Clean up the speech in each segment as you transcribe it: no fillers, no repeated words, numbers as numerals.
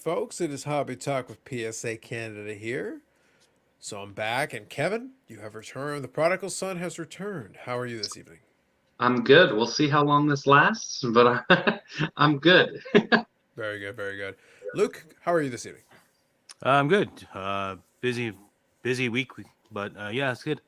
folks. It is Hobby Talk with PSA Canada here. So I'm back, and Kevin, you have returned. The prodigal son has returned. How are you this evening? I'm good. We'll see how long this lasts, but I'm good. Very good, very good. Luke, how are you this evening? I'm good. Busy week, but yeah, it's good.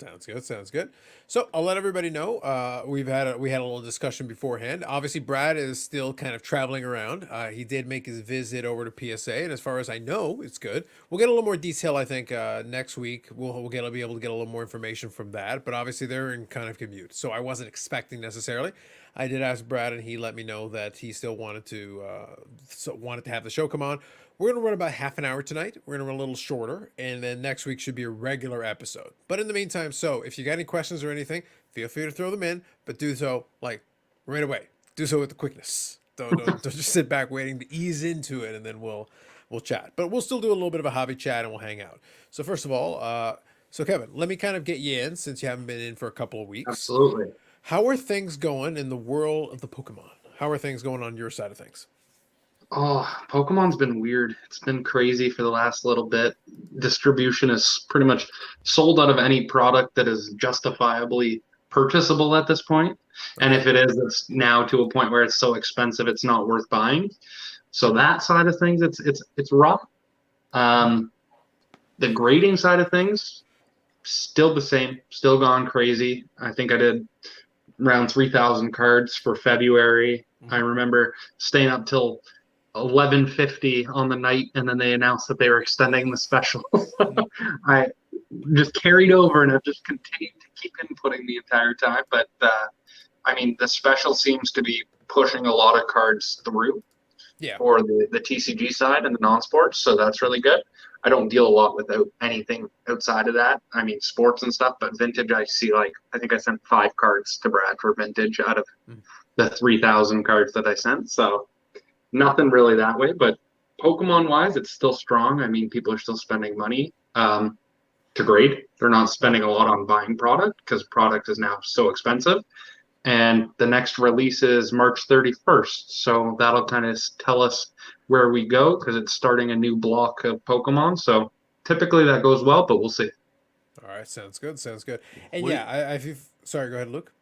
Sounds good. Sounds good. So I'll let everybody know. We had a little discussion beforehand. Obviously, Brad is still kind of traveling around. He did make his visit over to PSA, and as far as I know, it's good. We'll get a little more detail. I think next week be able to get a little more information from that. But obviously, they're in kind of commute, so I wasn't expecting necessarily. I did ask Brad, and he let me know that he still wanted to have the show come on. We're going to run about half an hour tonight. We're going to run a little shorter, and then next week should be a regular episode. But in the meantime, so if you got any questions or anything, feel free to throw them in, but do so like right away. Do so with the quickness. Don't just sit back waiting to ease into it, and then we'll chat. But we'll still do a little bit of a hobby chat, and we'll hang out. So first of all, so Kevin, let me kind of get you in since you haven't been in for a couple of weeks. Absolutely. How are things going in the world of the Pokemon? How are things going on your side of things? Oh, Pokemon's been weird. It's been crazy for the last little bit. Distribution is pretty much sold out of any product that is justifiably purchasable at this point. And Okay. if it is, it's now to a point where it's so expensive it's not worth buying. So that side of things, it's rough. Um, the grading side of things, still the same, still gone crazy. I think I did around 3,000 cards for February. I Mhm. remember staying up till 11:50 on the night, and then they announced that they were extending the special. I just carried over, and I've just continued to keep inputting the entire time. But I mean, the special seems to be pushing a lot of cards through Yeah. for the TCG side and the non-sports, so that's really good. I don't deal a lot without anything outside of that. I mean, sports and stuff, but vintage, I see like I think I sent 5 cards to Brad for vintage out of Mhm. the 3,000 cards that I sent. So nothing really that way, but Pokemon wise, it's still strong. I mean, people are still spending money to grade. They're not Right. spending a lot on buying product because product is now so expensive. And the next release is March 31st. So that'll kind of tell us where we go because it's starting a new block of Pokemon. So typically that goes well, but we'll see. All right. Sounds good. Sounds good. And What do yeah, you, sorry. Go ahead, Luke.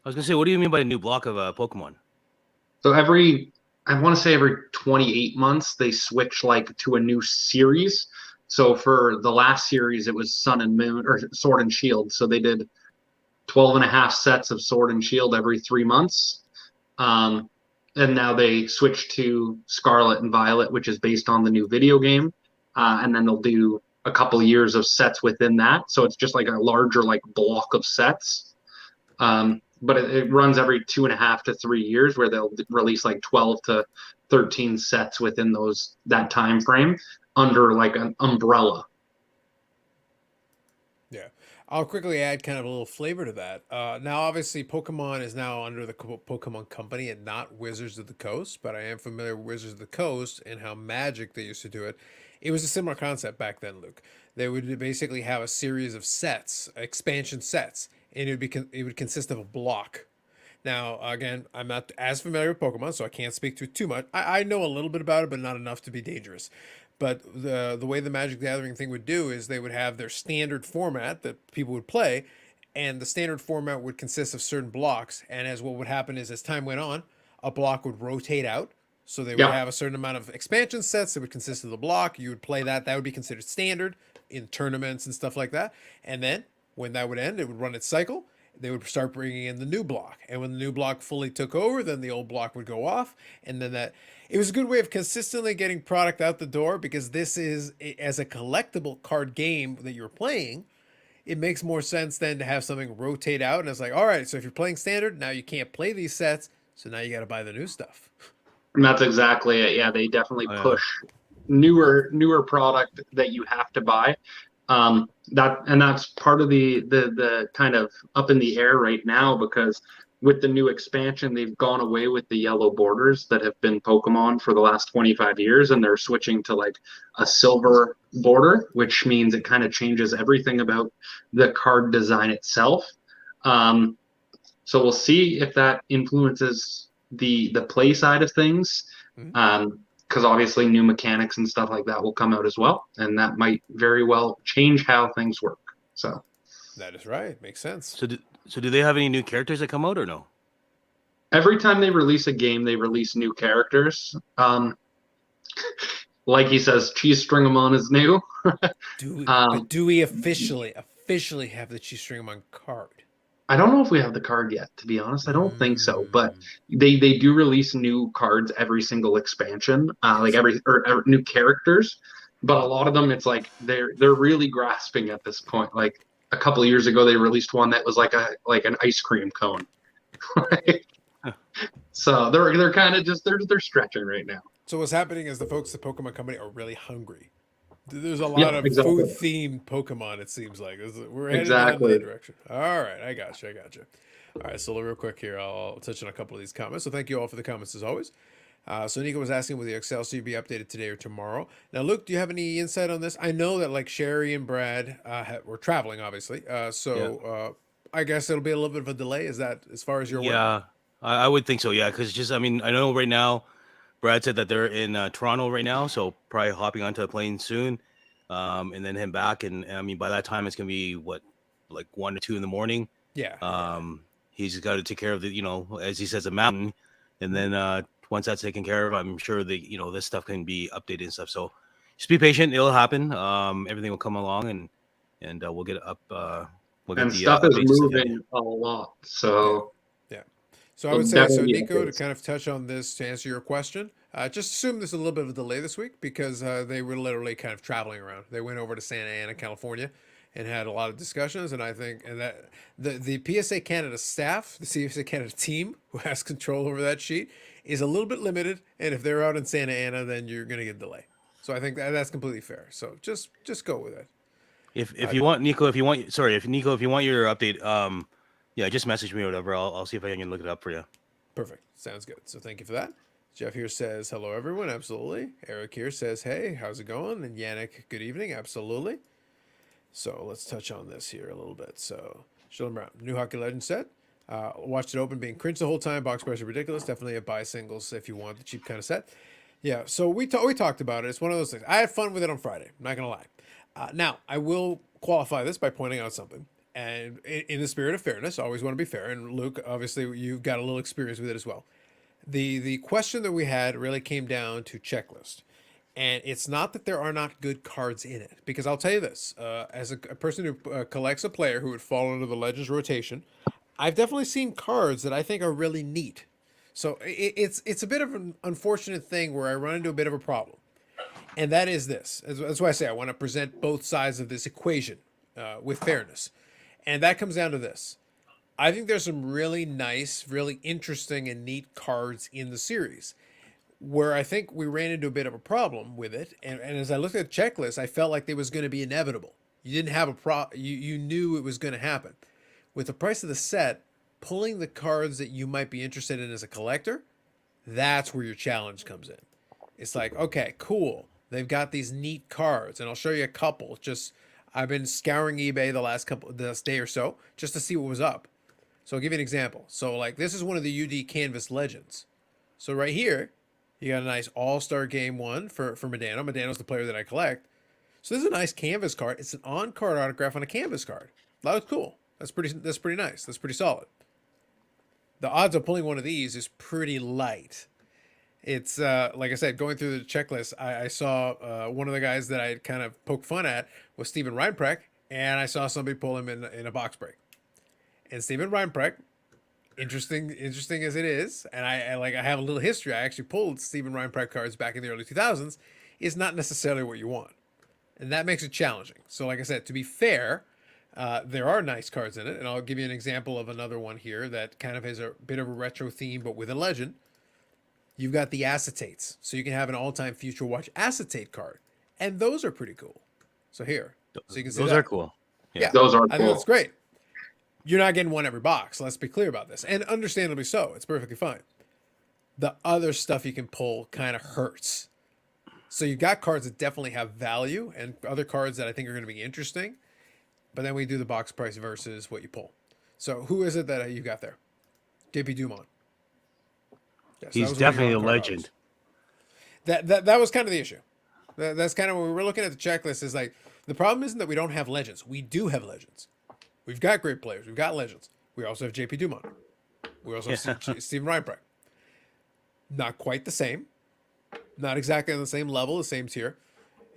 I was gonna say, what do you mean by a new block of Pokemon? So I want to say every 28 months, they switch like to a new series. So for the last series, it was Sun and Moon or Sword and Shield. So they did 12 and a half sets of Sword and Shield every 3 months. Um, and now they switch to Scarlet and Violet, which is based on the new video game. And then they'll do a couple of years of sets within that. So it's just like a larger like block of sets. But it runs every 2.5 to 3 years where they'll release like 12 to 13 sets within that time frame under like an umbrella. Yeah. I'll quickly add kind of a little flavor to that. Now, obviously, Pokemon is now under the Pokemon Company and not Wizards of the Coast, but I am familiar with Wizards of the Coast and how Magic they used to do it. It was a similar concept back then, Luke. They would basically have a series of sets, expansion sets, and it would consist of a block. Now, again, I'm not as familiar with Pokemon, so I can't speak to it too much. I know a little bit about it, but not enough to be dangerous. But the way the Magic the Gathering thing would do is they would have their standard format that people would play, and the standard format would consist of certain blocks. And as what would happen is as time went on, a block would rotate out. So they would Yeah. have a certain amount of expansion sets that would consist of the block. You would play that. That would be considered standard in tournaments and stuff like that. And then when that would end, it would run its cycle. They would start bringing in the new block. And when the new block fully took over, then the old block would go off. And then it was a good way of consistently getting product out the door because this is, as a collectible card game that you're playing, it makes more sense than to have something rotate out. And it's like, all right, so if you're playing standard, now you can't play these sets. So now you got to buy the new stuff. And that's exactly it. Yeah, they definitely Uh, push newer product that you have to buy. That's part of the kind of up in the air right now because with the new expansion, they've gone away with the yellow borders that have been Pokemon for the last 25 years, and they're switching to like a silver border, which means it kind of changes everything about the card design itself. Um, so we'll see if that influences the play side of things. Mhm. Um, because obviously new mechanics and stuff like that will come out as well, and that might very well change how things work. So That is right. Makes sense. So do they have any new characters that come out or no? every time they release a game, they release new characters. Like he says, Cheese Stringamon is new. But do we officially have the Cheese Stringamon card? I don't know if we have the card yet, to be honest. I don't think so, but Mm. they do release new cards every single expansion, like Yes. or new characters. But a lot of them, it's like they're really grasping at this point. Like a couple of years ago, they released one that was like an ice cream cone. So they're kind of just they're stretching right now. So what's happening is the folks at Pokemon Company are really hungry. There's a lot Yeah, of exactly. food-themed Pokemon, it seems like. We're headed down Exactly. that direction. All right, I got you. All right, so real quick here, I'll touch on a couple of these comments. So thank you all for the comments as always. So Nico was asking, will the Excelsior be updated today or tomorrow? Now, Luke, do you have any insight on this? I know that like Sherry and Brad were traveling, obviously. I guess it'll be a little bit of a delay. Is that as far as you're aware? Yeah, I would think so. Yeah, because just I mean I know right now, Brad said that they're in Toronto right now, so probably hopping onto a plane soon, and then heading back. And I mean by that time it's gonna be what, like 1 or 2 in the morning. Yeah. He's got to take care of the, as he says, the mountain, and then once that's taken care of, I'm sure this stuff can be updated and stuff. So just be patient; it'll happen. Everything will come along, and we'll get up. We'll get And the stuff is updates and stuff. moving a lot. So Yeah. So I it'll would say, so definitely be Nico, to updates. kind of touch on this to answer your question, just assume there's a little bit of a delay this week because they were literally kind of traveling around. They went over to Santa Ana, California, and had a lot of discussions. And I think, and that the PSA Canada staff, the PSA Canada team who has control over that sheet, is a little bit limited. And if they're out in Santa Ana, then you're going to get a delay. So I think that's completely fair. So just go with it. If you want, Nico, if you want your update, yeah, just message me or whatever. I'll see if I can look it up for you. Perfect. Sounds good. So thank you for that. Jeff here says, hello, everyone. Absolutely. Eric here says, hey, how's it going? And Yannick, good evening. Absolutely. So let's touch on this here a little bit. So Sheldon Brown, new hockey legend set. Watched it open, being cringe the whole time. Box price are ridiculous. Definitely a buy singles if you want the cheap kind of set. Yeah, so we talked about it. It's one of those things. I had fun with it on Friday. I'm not going to lie. Now, I will qualify this by pointing out something. And in the spirit of fairness, I always want to be fair. And Luke, obviously, you've got a little experience with it as well. The question that we had really came down to checklist. And it's not that there are not good cards in it. Because I'll tell you this, as a person who collects a player who would fall under the Legends rotation, I've definitely seen cards that I think are really neat. So it's a bit of an unfortunate thing where I run into a bit of a problem. And that is this. That's why I say I want to present both sides of this equation with fairness. And that comes down to this. I think there's some really nice, really interesting and neat cards in the series where I think we ran into a bit of a problem with it. And as I looked at the checklist, I felt like it was going to be inevitable. You didn't have you knew it was going to happen. With the price of the set, pulling the cards that you might be interested in as a collector, that's where your challenge comes in. It's like, okay, cool. They've got these neat cards, and I'll show you a couple. I've been scouring eBay this day or so just to see what was up. So I'll give you an example. So like this is one of the UD Canvas Legends. So right here, you got a nice All-Star Game 1 for Medano. Medano's the player that I collect. So this is a nice canvas card. It's an on-card autograph on a canvas card. That was cool. That's pretty nice. That's pretty solid. The odds of pulling one of these is pretty light. It's like I said, going through the checklist, I saw one of the guys that I kind of poked fun at was Steven Reinprecht, and I saw somebody pull him in a box break. And Steven Reinprecht, interesting as it is, and I have a little history. I actually pulled Steven Reinprecht cards back in the early 2000s. Is not necessarily what you want, and that makes it challenging. So, like I said, to be fair, there are nice cards in it, and I'll give you an example of another one here that kind of has a bit of a retro theme, but with a legend. You've got the acetates, so you can have an all-time Future Watch acetate card, and those are pretty cool. So here, so you can see those that. are cool. Yeah, those are I think cool. that's great. You're not getting one every box. Let's be clear about this, and understandably so. It's perfectly fine. The other stuff you can pull kind of hurts. So you've got cards that definitely have value, and other cards that I think are going to be interesting. But then we do the box price versus what you pull. So who is it that you got there? JP Dumont. Yes, He's definitely a legend. That was kind of the issue. That's kind of when we were looking at the checklist. Is like the problem isn't that we don't have legends. We do have legends. We've got great players. We've got legends. We also have JP Dumont. We also have Steven Reinbrecht. Not quite the same. Not exactly on the same level, the same tier.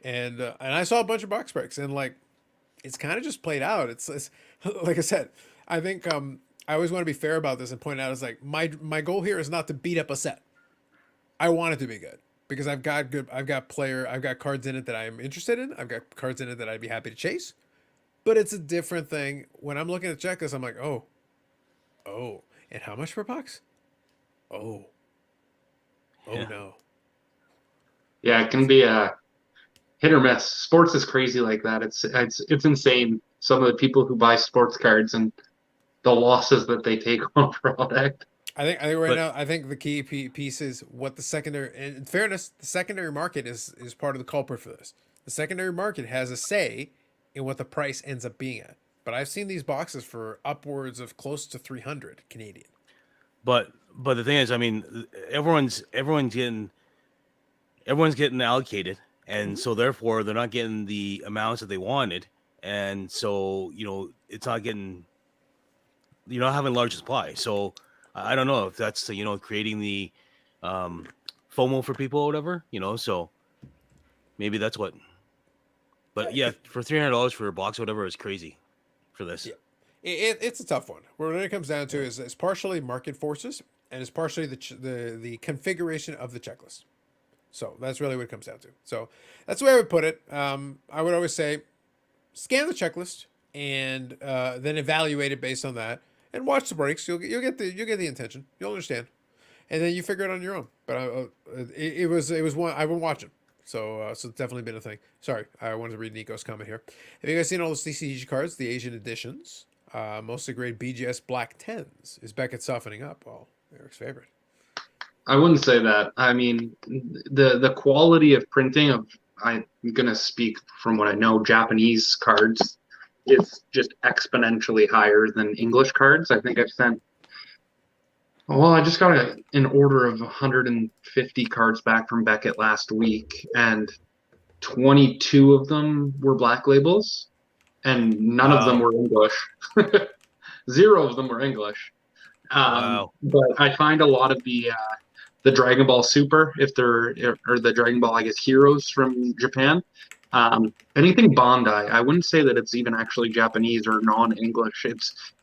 And I saw a bunch of box breaks, and like it's kind of just played out. It's like I said. I think I always want to be fair about this and point out is like my goal here is not to beat up a set. I want it to be good because I've got cards in it that I'm interested in. I've got cards in it that I'd be happy to chase. But it's a different thing when I'm looking at checklist. I'm like, oh, and how much per box? Oh Yeah. no. Yeah, it can be a hit or miss. Sports is crazy like that. It's insane. Some of the people who buy sports cards and the losses that they take on product. I think right But now, I think the key piece is what the secondary. And in fairness, the secondary market is part of the culprit for this. The secondary market has a say in what the price ends up being at. But I've seen these boxes for upwards of close to 300 Canadian. but the thing is, I mean, everyone's getting allocated, and so therefore they're not getting the amounts that they wanted, and so it's not getting, you're not having large supply. So I don't know if that's creating the FOMO for people or whatever. So maybe that's what. But yeah, for $300 for a box or whatever is crazy for this. Yeah. It's a tough one. What it comes down to is it's partially market forces and it's partially the configuration of the checklist. So that's really what it comes down to. So that's the way I would put it. I would always say scan the checklist and then evaluate it based on that and watch the breaks. You'll get the intention. You'll understand, and then you figure it on your own. But it was one I've been watching. So it's definitely been a thing. Sorry, I wanted to read Nico's comment here. Have you guys seen all the CCG cards, the Asian editions? Mostly grade BGS Black 10s. Is Beckett softening up? Well, Eric's favorite. I wouldn't say that. I mean, the quality of printing of I'm gonna speak from what I know, Japanese cards is just exponentially higher than English cards. I think I've sent. Well, I just got an order of 150 cards back from Beckett last week, and 22 of them were black labels, and none of them were English. 0 of them were English. Wow. But I find a lot of the Dragon Ball Super, or the Dragon Ball, I guess, Heroes from Japan. Anything Bandai, I wouldn't say that it's even actually Japanese or non-English.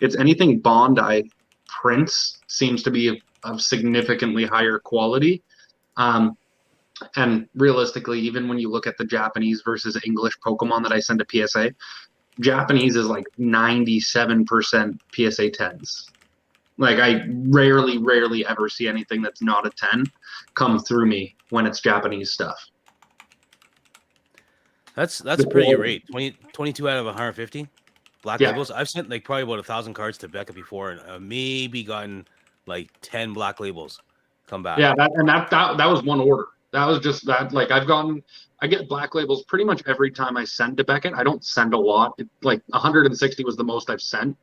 It's anything Bandai prints seems to be of significantly higher quality. And realistically, even when you look at the Japanese versus English Pokemon that I send to PSA, Japanese is like 97% PSA 10s. Like I rarely ever see anything that's not a 10 come through me when it's Japanese stuff. That's a pretty good rate. 22 out of 150 black labels. I've sent like probably about 1,000 cards to Becca before, and maybe gotten like 10 black labels come back. Yeah, that was one order. That was just that. Like I get black labels pretty much every time I send to Beckett. I don't send a lot. Like 160 was the most I've sent.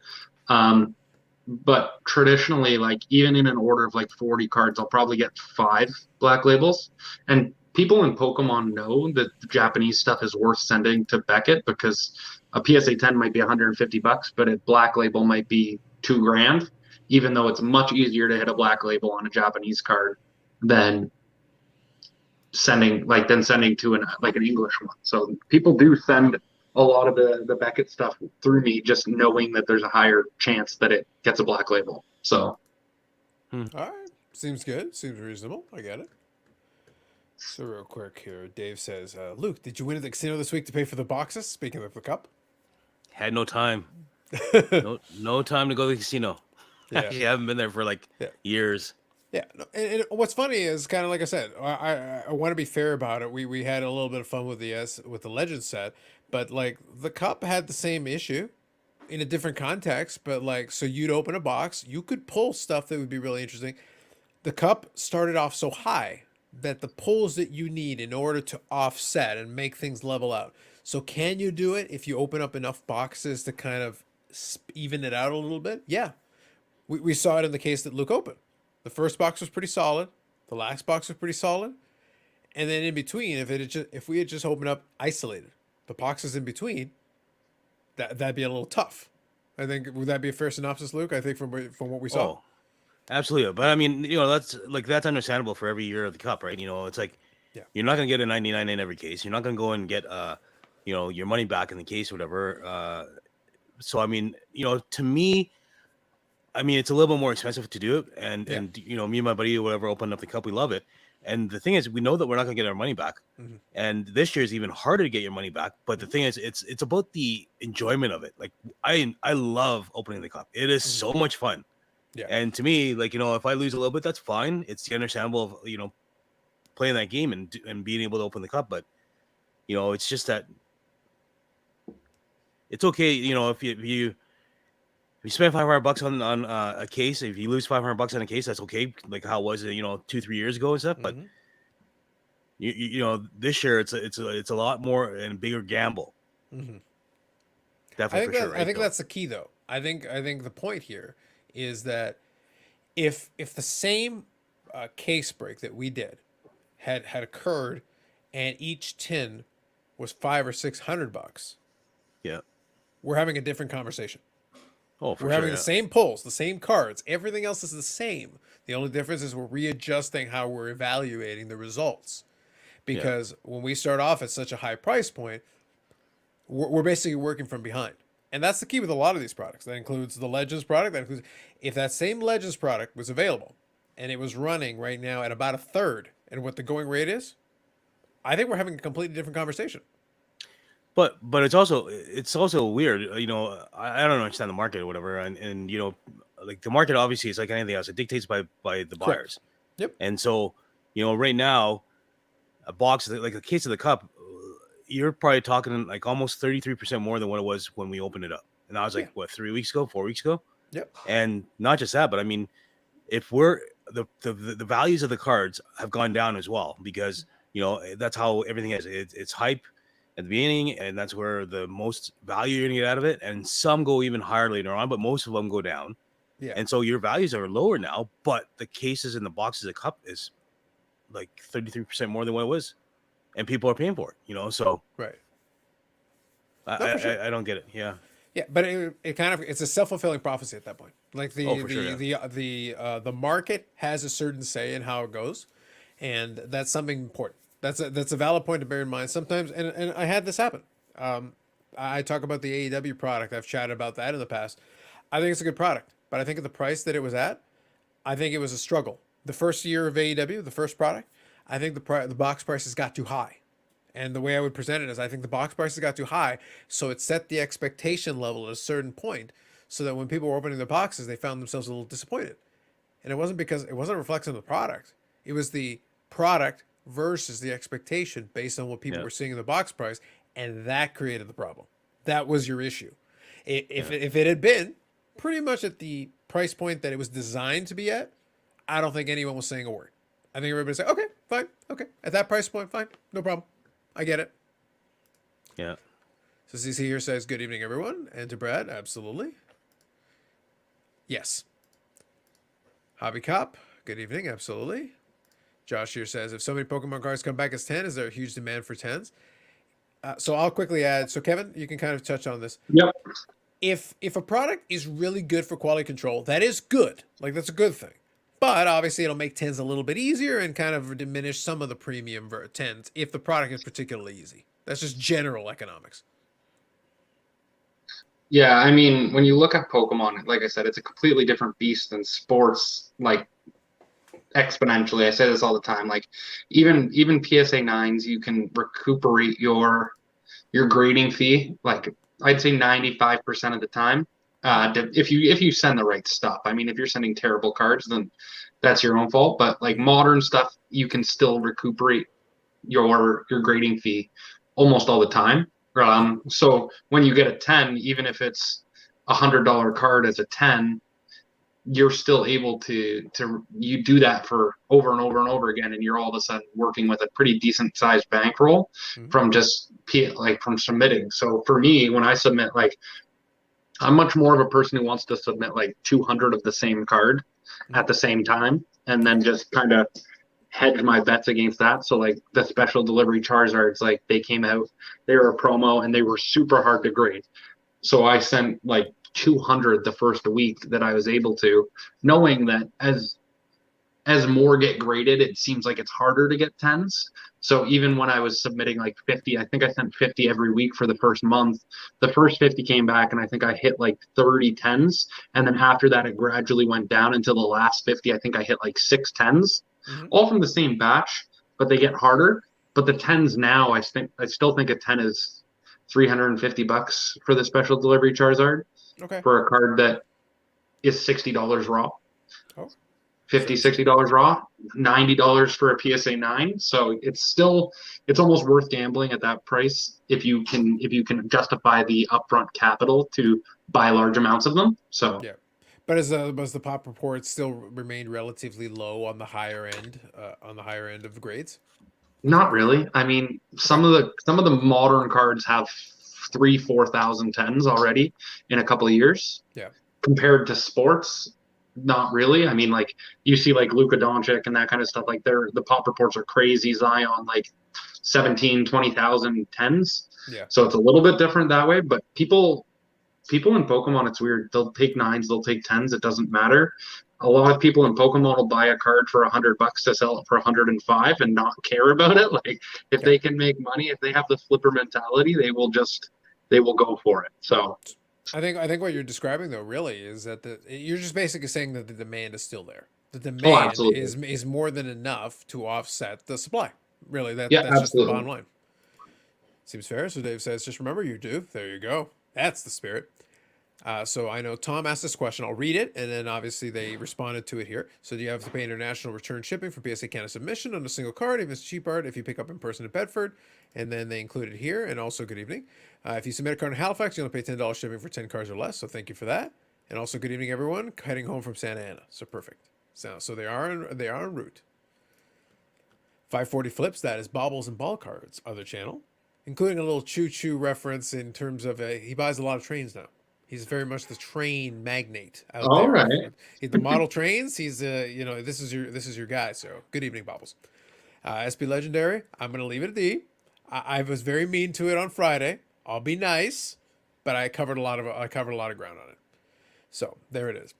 But traditionally, like even in an order of like 40 cards, I'll probably get 5 black labels. And people in Pokemon know that the Japanese stuff is worth sending to Beckett because a PSA 10 might be $150, but a black label might be $2,000, even though it's much easier to hit a black label on a Japanese card than sending to an English one. So people do send a lot of the Beckett stuff through me, just knowing that there's a higher chance that it gets a black label. So, all right, seems good. Seems reasonable. I get it. So real quick here, Dave says, Luke, did you win at the casino this week to pay for the boxes? Speaking of the cup, had no time. no time to go to the casino. Yeah. Actually, I haven't been there for like years. Yeah, and what's funny is kind of like I said, I want to be fair about it. We had a little bit of fun with the Legends set, but like the cup had the same issue in a different context. But like, so you'd open a box, you could pull stuff that would be really interesting. The cup started off so high that the pulls that you need in order to offset and make things level out. So can you do it if you open up enough boxes to kind of even it out a little bit? Yeah, we saw it in the case that Luke opened. The first box was pretty solid. The last box was pretty solid. And then in between, if we had just opened up isolated the boxes in between, that'd be a little tough. I think would that be a fair synopsis, Luke? I think from what we saw. Oh, absolutely. But I mean, that's understandable for every year of the cup, right? It's like Yeah. you're not gonna get a 99 in every case. You're not gonna go and get your money back in the case or whatever. So I mean, to me, I mean, it's a little bit more expensive to do it, and Yeah. and me and my buddy or whatever opened up the cup. We love it, and the thing is, we know that we're not gonna get our money back, Mhm. and this year is even harder to get your money back. But the thing is, it's about the enjoyment of it. Like I love opening the cup. It is so much fun. Yeah. And to me, like, if I lose a little bit, that's fine. It's understandable of playing that game and being able to open the cup. But it's just that it's okay. If you spend $500 on a case, if you lose $500 on a case, that's okay. Like how was it 2-3 years ago and stuff. But Mhm. this year it's a lot more and bigger gamble. Mhm. Definitely for sure. I think that's the key, though. I think the point here is that if the same case break that we did had occurred, and each tin was $500 or $600, Yeah. we're having a different conversation. Oh, for We're sure. having the same pulls, the same cards. Everything else is the same. The only difference is we're readjusting how we're evaluating the results. Because when we start off at such a high price point, we're basically working from behind. And that's the key with a lot of these products. That includes the Legends product. That includes if that same Legends product was available and it was running right now at about a third and what the going rate is, I think we're having a completely different conversation. But it's also weird. I don't understand the market or whatever, and like the market obviously is like anything else. It dictates by the buyers. Yep. And so right now, a box like a case of the cup, you're probably talking like almost 33% more than what it was when we opened it up. And that was like what 3 weeks ago, 4 weeks ago. Yep. And not just that, but I mean, if we're the values of the cards have gone down as well because that's how everything is. It's hype at the beginning, and that's where the most value you're gonna get out of it. And some go even higher later on, but most of them go down. Yeah. And so your values are lower now, but the cases in the boxes of cup is like 33% more than what it was, and people are paying for it. So Right. I don't get it. Yeah. Yeah, but it kind of it's a self-fulfilling prophecy at that point. Like For sure, the market has a certain say in how it goes, and that's something important. That's a valid point to bear in mind. Sometimes, and I had this happen. I talk about the AEW product. I've chatted about that in the past. I think it's a good product, but I think at the price that it was at, I think it was a struggle. The first year of AEW, the first product, I think the box prices got too high. And the way I would present it is I think the box prices got too high, so it set the expectation level at a certain point so that when people were opening the boxes, they found themselves a little disappointed. And it wasn't because it wasn't a reflection of the product. It was the product versus the expectation based on what people were seeing in the box price, and that created the problem. That was your issue. If it had been pretty much at the price point that it was designed to be at, I don't think anyone was saying a word. I think everybody said, okay, fine, okay. At that price point, fine, no problem. I get it. Yeah. So CC here says, good evening, everyone. And to Brad, absolutely. Yes. Hobby Cop, good evening, absolutely. Josh here says, if so many Pokemon cards come back as 10, is there a huge demand for 10s? So I'll quickly add. So Kevin, you can kind of touch on this. Yep. If a product is really good for quality control, that is good. Like that's a good thing. But obviously it'll make 10s a little bit easier and kind of diminish some of the premium 10s if the product is particularly easy. That's just general economics. Yeah, I mean, when you look at Pokemon, like I said, it's a completely different beast than sports, like exponentially. I say this all the time. Like even PSA 9s, you can recuperate your grading fee, like I'd say 95% of the time. If you send the right stuff. I mean, if you're sending terrible cards, then that's your own fault. But like modern stuff, you can still recuperate your grading fee almost all the time. So when you get a 10, even if it's $100 card as a 10, you're still able to you do that for over and over and over again, and you're all of a sudden working with a pretty decent sized bankroll from just from submitting. So for me, when I submit, like I'm much more of a person who wants to submit like 200 of the same card at the same time, and then just kind of hedge my bets against that. So like the special delivery Charizards, like they came out, they were a promo and they were super hard to grade. So I sent like 200 the first week that I was able to, knowing that as more get graded, it seems like it's harder to get tens. So even when I was submitting like 50, I think I sent 50 every week for the first month. The first 50 came back and I think I hit like 30 tens. And then after that, it gradually went down until the last 50. I think I hit like 6 tens, Mm-hmm. all from the same batch, but they get harder. But the tens now, I still think a 10 is $350 for the special delivery Charizard Okay. for a card that is $60 raw. Oh. 50 $60 raw, $90 for a PSA 9. So it's almost worth gambling at that price if you can justify the upfront capital to buy large amounts of them. So Yeah. But as the pop report still remained relatively low on the higher end of grades? not really. I mean, some of the modern cards have 3,000 4,000 tens already in a couple of years. Yeah. Compared to sports, not really. I mean, like you see like Luka Doncic and that kind of stuff, like the pop reports are crazy. Zion, like 17, 20,000 tens. Yeah. So it's a little bit different that way, but people in Pokemon, it's weird. They'll take nines, they'll take tens. It doesn't matter. A lot of people in Pokemon will buy a card for $100 to sell it for 105 and not care about it. Like if they can make money, if they have the flipper mentality, they will go for it. So I think what you're describing though really is that you're just basically saying that the demand is still there. The demand absolutely. is more than enough to offset the supply. Really, Yeah, that's just the absolutely. bottom line. Seems fair. So Dave says, just remember you do. There you go. That's the spirit. So I know Tom asked this question. I'll read it, and then obviously they responded to it here. So do you have to pay international return shipping for PSA Canada submission on a single card, if it's cheap art, if you pick up in person in Bedford? And then they include it here. And also, good evening. If you submit a card in Halifax, you only pay $10 shipping for 10 cards or less. So thank you for that. And also, good evening, everyone. Heading home from Santa Ana. So perfect. So they are en route. 540 flips. That is Baubles and Ball Cards. Other channel, including a little choo-choo reference in terms of he buys a lot of trains now. He's very much the train magnate out All there. right. The model trains. He's this is your guy. So good evening, Baubles. SB Legendary. I'm gonna leave it at D. I was very mean to it on Friday. I'll be nice, but I covered a lot of ground on it. So there it is.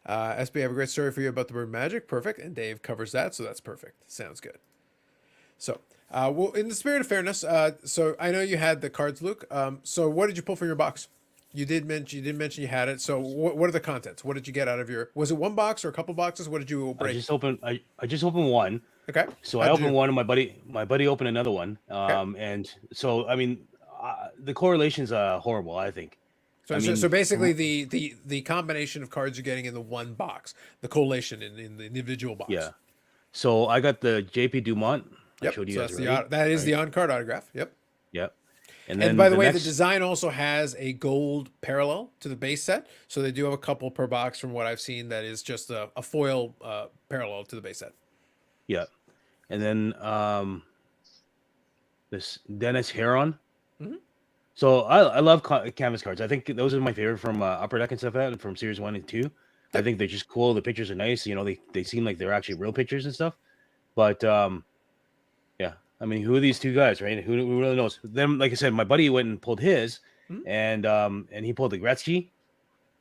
SB, I have a great story for you about the bird magic. Perfect, and Dave covers that, so that's perfect. Sounds good. So, well, in the spirit of fairness, so I know you had the cards, Luke. So what did you pull from your box? You did mention you had it. So what are the contents? What did you get out of your? Was it one box or a couple boxes? What did you break? I just opened one. Okay. So I opened one, and my buddy opened another one. Okay. And so I mean, the correlation's horrible, I think. So basically, the combination of cards you're getting in the one box, the collation in the individual box. Yeah. So I got the JP Dumont. Yep. I showed you So guys that's already. that is the on-card autograph. Yep. Yep. And by the way, the design also has a gold parallel to the base set. So they do have a couple per box from what I've seen that is just a foil parallel to the base set. Yeah. And then this Dennis Heron. Mm-hmm. So I love canvas cards. I think those are my favorite from Upper Deck and stuff and from Series 1 and 2. Yep. I think they're just cool. The pictures are nice. You know, they seem like they're actually real pictures and stuff. But yeah, I mean, who are these two guys, right? Who really knows? Then, like I said, my buddy went and pulled his, and he pulled the Gretzky,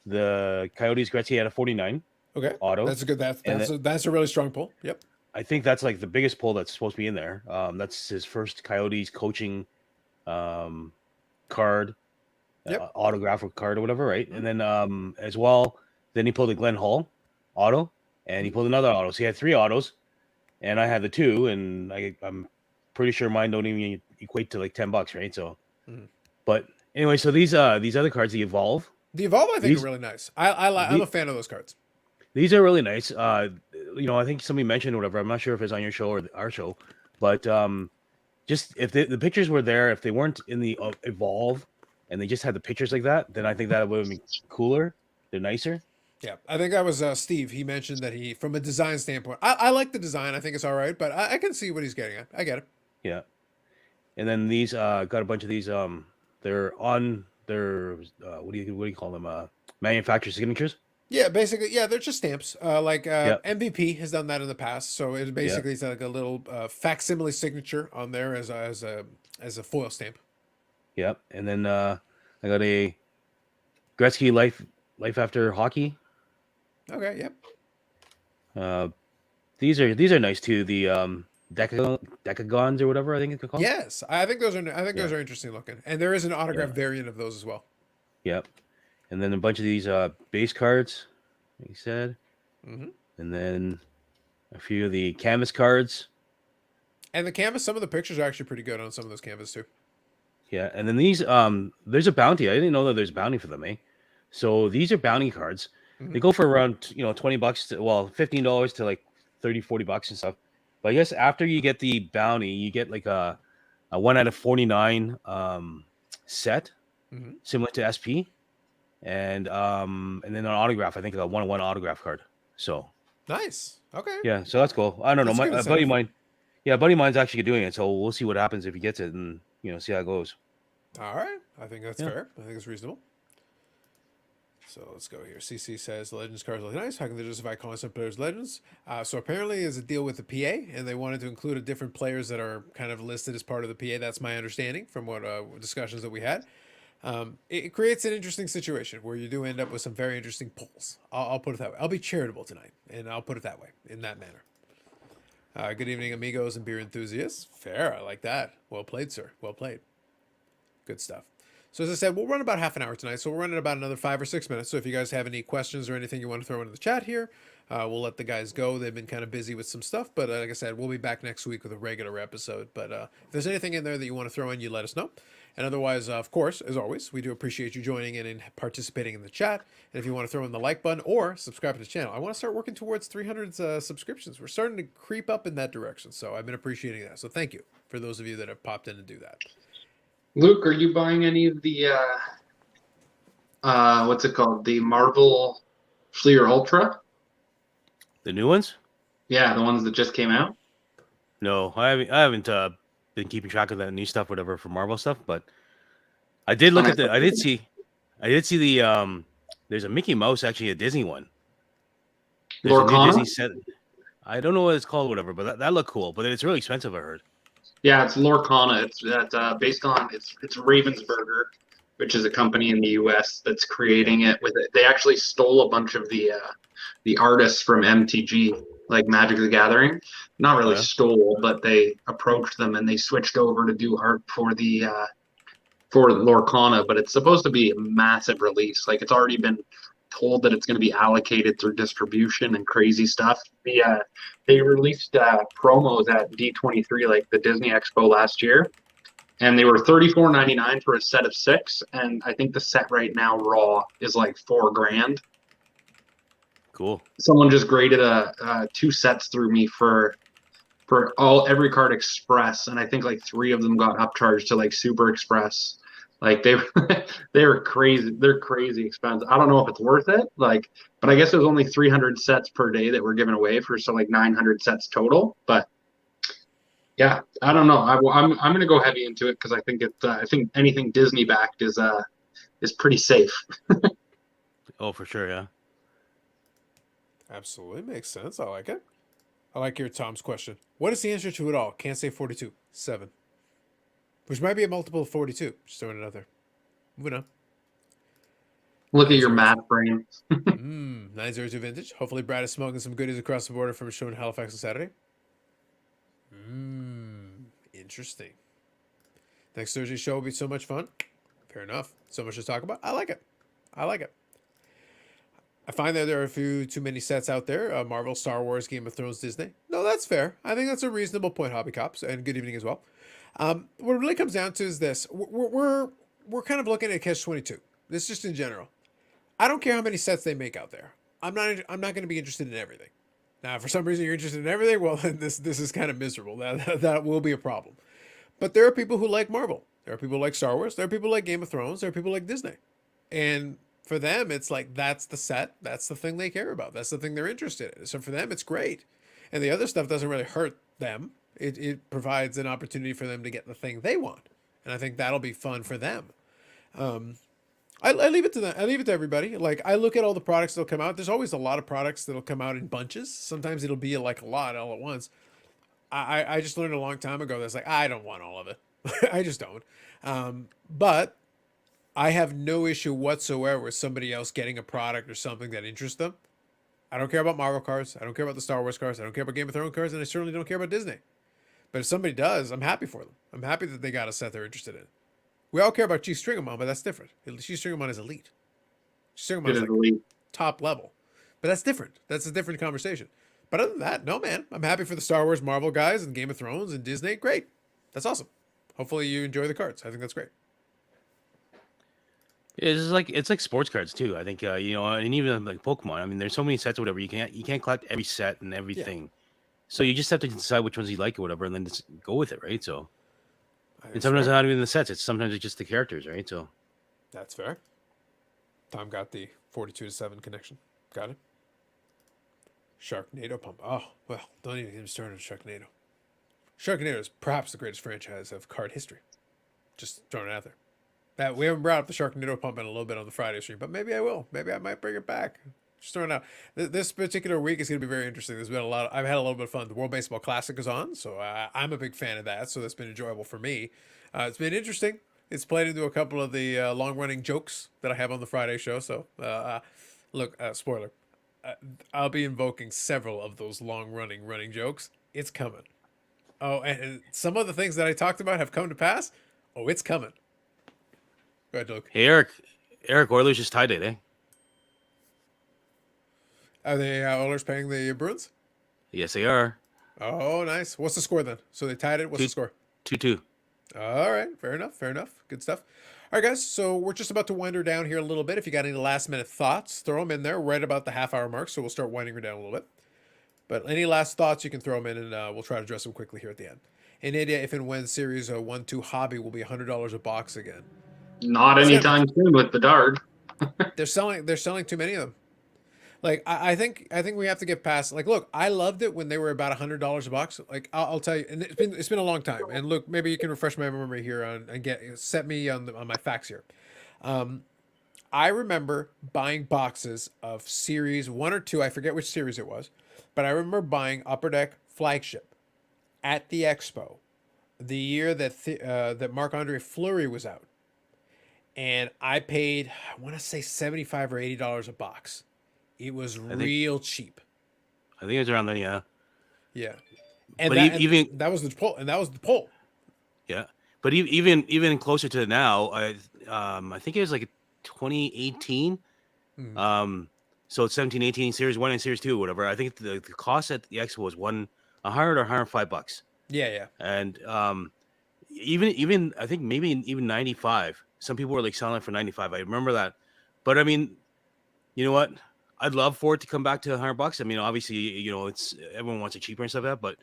the Coyotes Gretzky at a 49. Okay, auto. That's a good. That's a really strong pull. Yep. I think that's like the biggest pull that's supposed to be in there. That's his first Coyotes coaching card, autograph card or whatever, right? And then as well, then he pulled a Glenn Hall auto, and he pulled another auto. So he had 3 autos, and I had the 2, and I'm pretty sure mine don't even equate to like $10, right? So, but anyway, so these other cards, the Evolve, I think are really nice. I'm a fan of those cards. These are really nice. You know, I think somebody mentioned whatever. I'm not sure if it's on your show or our show, but just if the pictures were there, if they weren't in the Evolve, and they just had the pictures like that, then I think that would have been cooler. They're nicer. Yeah, I think that was Steve. He mentioned that from a design standpoint, I like the design. I think it's all right, but I can see what he's getting at. I get it. Yeah, and then these got a bunch of these. They're on their what do you call them? Manufacturer signatures. Yeah, basically, yeah, they're just stamps. Like Yep. MVP has done that in the past, so it Yep. basically is like a little facsimile signature on there as a foil stamp. Yep. And then I got a Gretzky Life After Hockey. Okay, yep. Uh, these are nice too. The decagons or whatever I think it's called. Yes, I think Yeah. those are interesting looking, and there is an autograph Yeah. variant of those as well. Yep. And then a bunch of these base cards, like you said, Hmm. and then a few of the canvas cards. And the canvas, some of the pictures are actually pretty good on some of those canvas too. Yeah, and then these there's a bounty. I didn't know that there's a bounty for them, eh? So these are bounty cards. Hmm. They go for around, $20 to, well, $15 to like 30, $40 and stuff. But I guess after you get the bounty, you get like a 1 out of 49 set Hmm. similar to SP, and then an autograph, I think a 1-on-1 autograph card. So, Nice. Okay, yeah, so that's cool. I don't know. that's a My good a buddy of incentive. mine, yeah, a buddy of mine's actually doing it, so we'll see what happens if he gets it and, see how it goes. All right, I think that's Yeah. fair. I think it's reasonable. So let's go here. CC says the Legends cards look nice. How can they justify calling some players Legends? So apparently, there's a deal with the PA, and they wanted to include a different players that are kind of listed as part of the PA. That's my understanding from what discussions that we had. It creates an interesting situation where you do end up with some very interesting polls. I'll put it that way. I'll be charitable tonight, and I'll put it that way, in that manner. Good evening, amigos and beer enthusiasts. Fair, I like that. Well played, sir. Well played. Good stuff. So as I said, we'll run about half an hour tonight. So we're running about another 5 or 6 minutes. So if you guys have any questions or anything you want to throw into the chat here, we'll let the guys go. They've been kind of busy with some stuff, but like I said, we'll be back next week with a regular episode. But if there's anything in there that you want to throw in, you let us know. And otherwise, of course, as always, we do appreciate you joining in and participating in the chat. And if you want to throw in the like button or subscribe to the channel, I want to start working towards 300 subscriptions. We're starting to creep up in that direction. So I've been appreciating that. So thank you for those of you that have popped in to do that. Luke, are you buying any of the what's it called? The Marvel Fleer Ultra? The new ones? Yeah, the ones that just came out. No, I haven't been keeping track of that new stuff, whatever, for Marvel stuff. But I did look at the. I did see the. There's a Mickey Mouse, actually, a Disney one. There's a new Lorcana? Disney set. I don't know what it's called, whatever, but that looked cool. But it's really expensive, I heard. Yeah, it's Lorcana. It's based on it's Ravensburger, which is a company in the U.S. that's Yeah. creating it with it. They actually stole a bunch of the artists from MTG, like Magic the Gathering. Not Oh really yeah. stole, but they approached them and they switched over to do art for Lorcana. But it's supposed to be a massive release. Like it's already been told that it's going to be allocated through distribution and crazy stuff. They released promos at D23, like the Disney Expo last year, and they were $34.99 for a set of 6. And I think the set right now raw is like $4,000. Cool. Someone just graded 2 sets through me for every card express, and I think like 3 of them got upcharged to like super express. Like they they were crazy. They're crazy expensive. I don't know if it's worth it. Like, but I guess there's only 300 sets per day that were given away for so like 900 sets total. But yeah, I don't know. I'm gonna go heavy into it because I think anything Disney backed is pretty safe. Oh, for sure, yeah. Absolutely makes sense. I like it. I like your Tom's question. What is the answer to it all? Can't say 42. 7. Which might be a multiple of 42. Just throwing it out there. Moving on. Look at your 902. math brain. 902 vintage. Hopefully Brad is smoking some goodies across the border from a show in Halifax on Saturday. Interesting. Next Thursday's show will be so much fun. Fair enough. So much to talk about. I like it. I like it. I find that there are a few too many sets out there. Marvel, Star Wars, Game of Thrones, Disney. No, that's fair. I think that's a reasonable point, Hobby Cops. And good evening as well. What it really comes down to is this: we're kind of looking at Catch-22. This is just in general. I don't care how many sets they make out there. I'm not going to be interested in everything. Now, if for some reason you're interested in everything, well, then this is kind of miserable. That will be a problem. But there are people who like Marvel. There are people who like Star Wars. There are people who like Game of Thrones. There are people who like Disney. And for them, it's like that's the set. That's the thing they care about. That's the thing they're interested in. So for them, it's great. And the other stuff doesn't really hurt them. It provides an opportunity for them to get the thing they want. And I think that'll be fun for them. I leave it to them. I leave it to everybody. Like I look at all the products that'll come out. There's always a lot of products that'll come out in bunches. Sometimes it'll be like a lot all at once. I just learned a long time ago that's like I don't want all of it. I just don't. But I have no issue whatsoever with somebody else getting a product or something that interests them. I don't care about Marvel cards. I don't care about the Star Wars cards. I don't care about Game of Thrones cards, and I certainly don't care about Disney. But if somebody does, I'm happy for them. I'm happy that they got a set they're interested in. We all care about G Stringamon, but that's different. G Stringamon is elite. Stringamon is like elite. top level. But that's different. That's a different conversation. But other than that, no, man. I'm happy for the Star Wars, Marvel guys, and Game of Thrones and Disney. Great. That's awesome. Hopefully you enjoy the cards. I think that's great. It's like sports cards too. I think and even like Pokemon. I mean, there's so many sets or whatever. You can't collect every set and everything. Yeah. So you just have to decide which ones you like or whatever, and then just go with it, right? So, and sometimes not even the sets. It's just the characters, right? So, that's fair. Tom got the 42-7 connection. Got it. Sharknado pump. Oh well, don't even get me started on Sharknado. Sharknado is perhaps the greatest franchise of card history. Just throwing it out there. That we haven't brought up the Sharknado pump in a little bit on the Friday stream, but maybe I will. Maybe I might bring it back. Just throwing it out. This particular week is going to be very interesting. There's been a lot. I've had a little bit of fun. The World Baseball Classic is on, so I'm a big fan of that. So that's been enjoyable for me. It's been interesting. It's played into a couple of the long-running jokes that I have on the Friday show. So look, spoiler. I'll be invoking several of those running jokes. It's coming. Oh, and some of the things that I talked about have come to pass. Oh, it's coming. Go ahead, Luke. Hey, Eric, Oilers just tied it, eh? Are the Oilers paying the Bruins? Yes, they are. Oh, nice. What's the score then? So they tied it. What's the score? 2-2. All right. Fair enough. Good stuff. All right, guys. So we're just about to wind her down here a little bit. If you got any last-minute thoughts, throw them in there right about the half-hour mark. So we'll start winding her down a little bit. But any last thoughts, you can throw them in, and we'll try to address them quickly here at the end. In India, if and when Series 1-2 Hobby will be $100 a box again. Not anytime soon with the Dard. They're selling too many of them. Like I think we have to get past. Like, look, I loved it when they were about $100 a box. Like I'll tell you, and it's been a long time. And look, maybe you can refresh my memory here and set me on my facts here. I remember buying boxes of Series 1 or 2. I forget which series it was, but I remember buying Upper Deck Flagship at the Expo, the year that Marc-Andre Fleury was out. And I paid, I want to say $75 or $80 a box. It was real cheap. I think it was around there, yeah. Yeah. And but that was the poll. Yeah. But even closer to now, I think it was like 2018. So it's 17-18 Series 1 and Series 2, whatever. I think the cost at the Expo was $100 or $105. Yeah. And even I think maybe even 95. Some people were like selling it for 95. I remember that. But I mean, you know what? I'd love for it to come back to $100. I mean, obviously, it's everyone wants it cheaper and stuff like that, but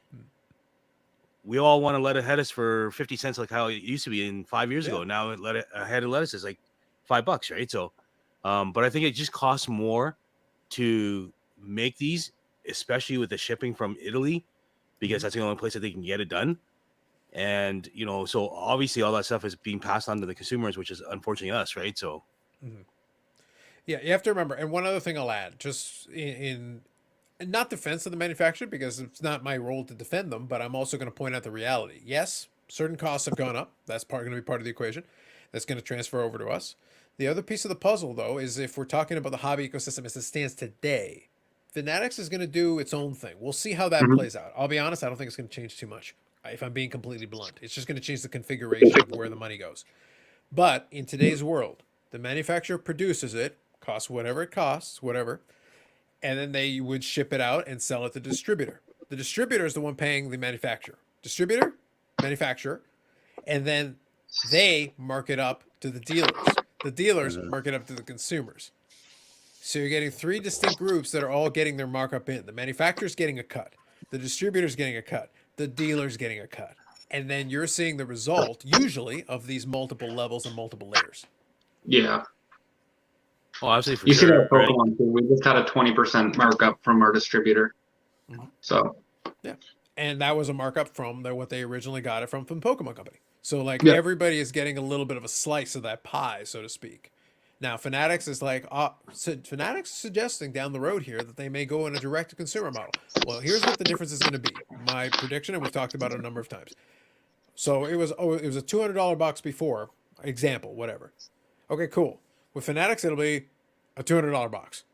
we all want to let it head us for 50 cents, like how it used to be in 5 years ago. Now a head of lettuce is like $5, right? So, but I think it just costs more to make these, especially with the shipping from Italy, because that's the only place that they can get it done. And, so obviously all that stuff is being passed on to the consumers, which is unfortunately us, right? So, yeah, you have to remember. And one other thing I'll add, just in not defense of the manufacturer, because it's not my role to defend them, but I'm also going to point out the reality. Yes, certain costs have gone up. That's going to be part of the equation. That's going to transfer over to us. The other piece of the puzzle, though, is if we're talking about the hobby ecosystem as it stands today, Fanatics is going to do its own thing. We'll see how that plays out. I'll be honest, I don't think it's going to change too much. If I'm being completely blunt, it's just going to change the configuration of where the money goes. But in today's world, the manufacturer produces it, costs whatever it costs, whatever, and then they would ship it out and sell it to the distributor. The distributor is the one paying the manufacturer. Distributor, manufacturer, and then they mark it up to the dealers. The dealers mark it up to the consumers. So you're getting three distinct groups that are all getting their markup in. The manufacturer's getting a cut. The distributor's getting a cut. The dealer's getting a cut. And then you're seeing the result, usually, of these multiple levels and multiple layers. Yeah. Oh, absolutely. You see that Pokemon too. We just got a 20% markup from our distributor. So. Yeah. And that was a markup from what they originally got it from the Pokemon Company. So, everybody is getting a little bit of a slice of that pie, so to speak. Now, Fanatics is like, Fanatics is suggesting down the road here that they may go in a direct-to-consumer model. Well, here's what the difference is going to be. My prediction, and we've talked about it a number of times. So it was a $200 box before, example, whatever. Okay, cool. With Fanatics, it'll be a $200 box.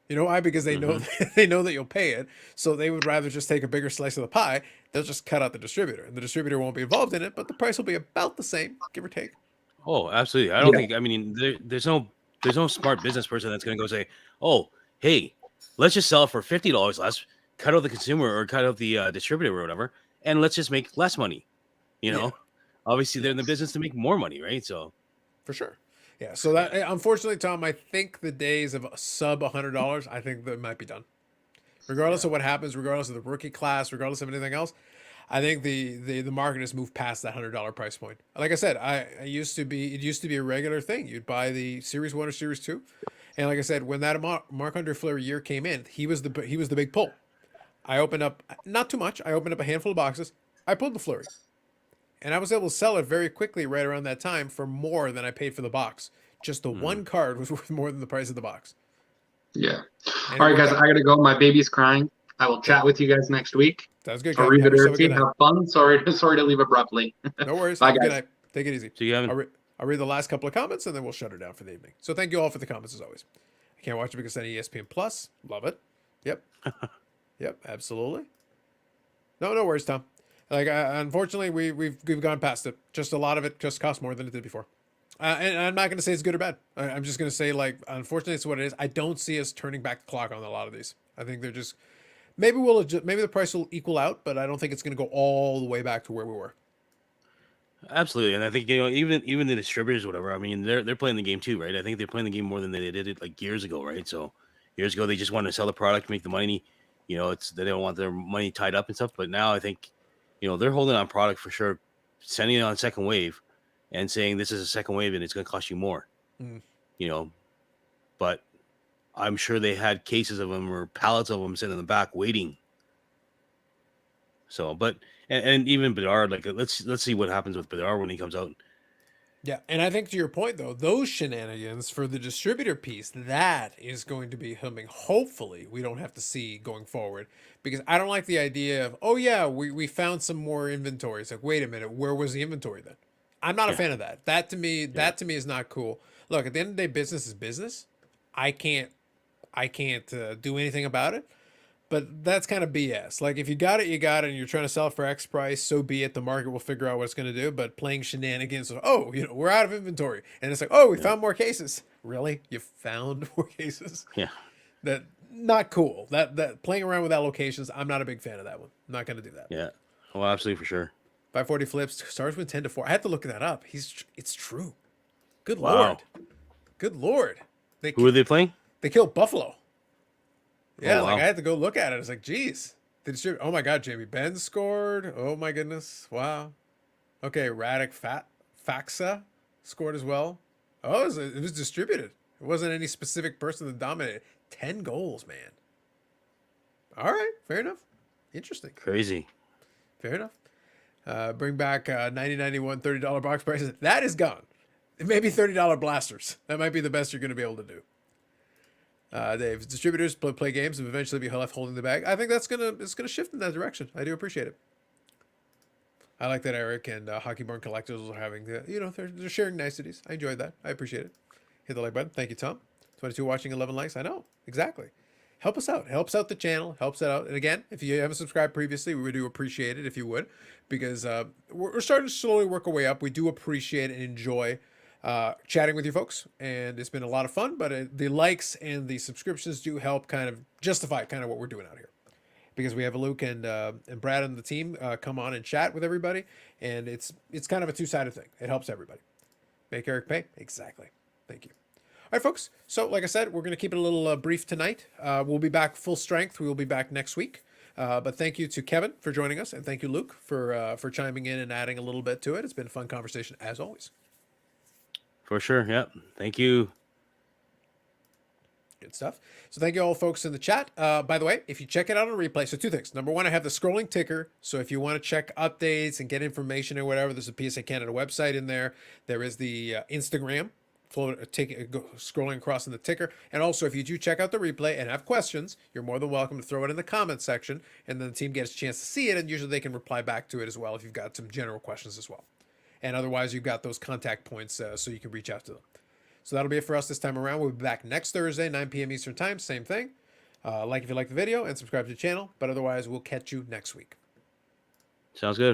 You know why? Because they know they know that you'll pay it, so they would rather just take a bigger slice of the pie. They'll just cut out the distributor, and the distributor won't be involved in it, but the price will be about the same, give or take. Oh, absolutely. I don't think. I mean, there's no smart business person that's going to go say, "Oh, hey, let's just sell it for $50 less, cut out the consumer or cut out the distributor or whatever, and let's just make less money." You know, obviously they're in the business to make more money, right? So, for sure. Yeah. So that unfortunately, Tom, I think the days of sub $100, I think that might be done. Regardless of what happens, regardless of the rookie class, regardless of anything else, I think the market has moved past that $100 price point. Like I said, it used to be a regular thing. You'd buy the Series 1 or Series 2. And like I said, when that Marc-Andre Fleury year came in, he was the big pull. I opened up, not too much, I opened up a handful of boxes. I pulled the Fleury. And I was able to sell it very quickly right around that time for more than I paid for the box. Just the one card was worth more than the price of the box. Yeah. And all right, guys, I got to go. My baby's crying. I will chat with you guys next week. Sounds good. Arrivederci. Have fun. Sorry to leave abruptly. No worries. Bye, Have a good guys. night. Take it easy. so you haven't. I'll read the last couple of comments and then we'll shut her down for the evening. So thank you all for the comments as always. I can't watch it because it's on ESPN Plus. Love it. Yep. Yep. Absolutely. No worries, Tom. Like unfortunately, we've gone past it. Just a lot of it just costs more than it did before. And I'm not going to say it's good or bad. I'm just going to say, like, unfortunately, it's what it is. I don't see us turning back the clock on a lot of these. I think they're just maybe the price will equal out, but I don't think it's going to go all the way back to where we were. Absolutely, and I think even the distributors, or whatever. I mean, they're playing the game too, right? I think they're playing the game more than they did it like years ago, right? So years ago, they just wanted to sell the product, make the money. You know, they don't want their money tied up and stuff. But now I think, they're holding on product for sure, sending it on second wave, and saying this is a second wave and it's going to cost you more. But I'm sure they had cases of them or pallets of them sitting in the back waiting. So, but and even Bedard, like let's see what happens with Bedard when he comes out. Yeah, and I think to your point though, those shenanigans for the distributor piece, that is going to be something hopefully we don't have to see going forward, because I don't like the idea of, oh yeah, we found some more inventory. It's like, wait a minute, where was the inventory then? I'm not a fan of that. That to me is not cool. Look, at the end of the day, business is business. I can't do anything about it. But that's kind of BS. Like, if you got it, you got it, and you're trying to sell it for X price, so be it. The market will figure out what it's going to do. But playing shenanigans of, we're out of inventory. And it's like, we found more cases. Really? You found more cases? Yeah. That, not cool. That playing around with allocations, I'm not a big fan of that one. I'm not going to do that. Yeah. Well, absolutely, for sure. 540 flips, stars win 10-4. I had to look that up. It's true. Good Wow. Lord. Good Lord. Who are they playing? They killed Buffalo. Yeah, Oh, wow. like I had to go look at it. It's like, geez. Oh my God, Jamie Benn scored. Oh my goodness. Wow. Okay, Radic Faxa scored as well. Oh, it was distributed. It wasn't any specific person that dominated. 10 goals, man. All right, fair enough. Interesting. Crazy. Fair enough. Bring back 90.91 $30 box prices. That is gone. It may be $30 blasters. That might be the best you're going to be able to do. Dave, distributors play games and eventually be left holding the bag. I think it's gonna shift in that direction. I do appreciate it. I like that Eric and Hockeyborn Collectors are having they're sharing niceties. I enjoyed that. I appreciate it. Hit the like button. Thank you, Tom. 22 watching, 11 likes. I know exactly. Help us out. Helps out the channel. Helps it out. And again, if you haven't subscribed previously, we do appreciate it if you would, because we're starting to slowly work our way up. We do appreciate and enjoy chatting with you folks, and it's been a lot of fun, but the likes and the subscriptions do help kind of justify kind of what we're doing out here, because we have Luke and Brad and the team come on and chat with everybody, and it's kind of a two-sided thing. It helps everybody. Make Eric pay. Exactly. Thank you. All right, folks. So like I said, we're going to keep it a little brief tonight. We'll be back full strength. We will be back next week. But thank you to Kevin for joining us, and thank you, Luke, for chiming in and adding a little bit to it. It's been a fun conversation as always. For sure. Yep. Thank you. Good stuff. So thank you all folks in the chat. By the way, if you check it out on replay, so two things. Number one, I have the scrolling ticker. So if you want to check updates and get information or whatever, there's a PSA Canada website in there. There is the Instagram, scrolling across in the ticker. And also, if you do check out the replay and have questions, you're more than welcome to throw it in the comment section, and then the team gets a chance to see it, and usually they can reply back to it as well if you've got some general questions as well. And otherwise, you've got those contact points so you can reach out to them. So that'll be it for us this time around. We'll be back next Thursday, 9 p.m. Eastern Time. Same thing. Like if you like the video and subscribe to the channel. But otherwise, we'll catch you next week. Sounds good.